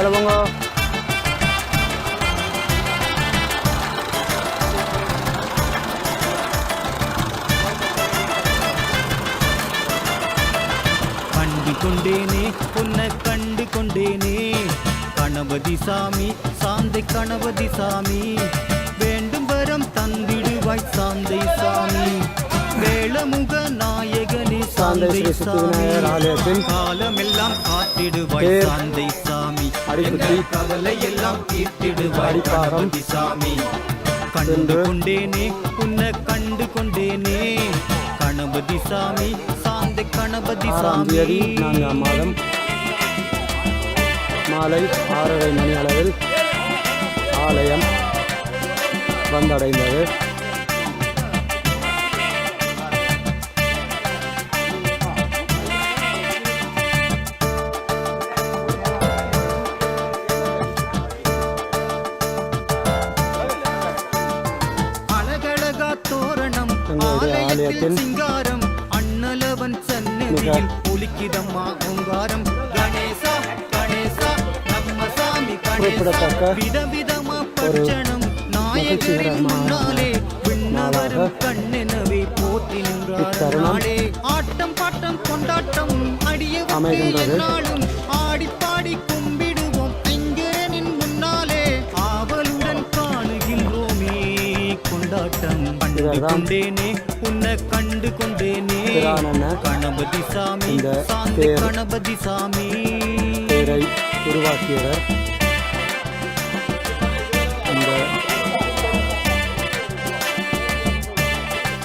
மேலே போங்க. கண்டு கொண்டேனே உன்னை கண்டு கொண்டேனே கணபதி சாமி சாந்தை கணபதி சாமி வேண்டும் வரம் தந்திடுவாய் சாந்தை சாமி வேளமுக நாயகனே சாந்தை சாமி காலமெல்லாம் காத்திடுவாய் சாந்தை சாமி எங்கள் கவலை எல்லாம் தீர்த்திடுவாய் கணபதி சாமி கண்டு கொண்டேனே உன்னை கண்டு கொண்டேனே கணபதி சாமி சாந்தை கணபதி சாமி. 4ஆம் மாதம் மாலை 6:30 மணி அளவில் ஆலயம் வந்தடைந்தது. அழகழகா தோரணம் ஆலயத்தில் சிங்காரம் அண்ணலவன் சன்னதியில் ஒலிக்கிதம்மா ஓங்காரம் கணேசா கணேசா நம்ம சாமி கணேசா விதவிதமா பட்சணம் நாயகரின் முன்னாலே விண்ணவரும் கண்ணெனவே போற்றி நின்றார் நாளே ஆட்டம் பாட்டம் கொண்டாட்டம் அடிய நாளும் ஆடி பாடி கும்பிடுவோம் ஐங்கரனின் முன்னாலே ஆவலுடன் காணுகின்றோமே கொண்டாட்டம். கண்டு கொண்டேனே உன்னை கண்டு கொண்டேனே கணபதி சாமி சாந்தி கணபதி சாமி உருவாக்கியவர்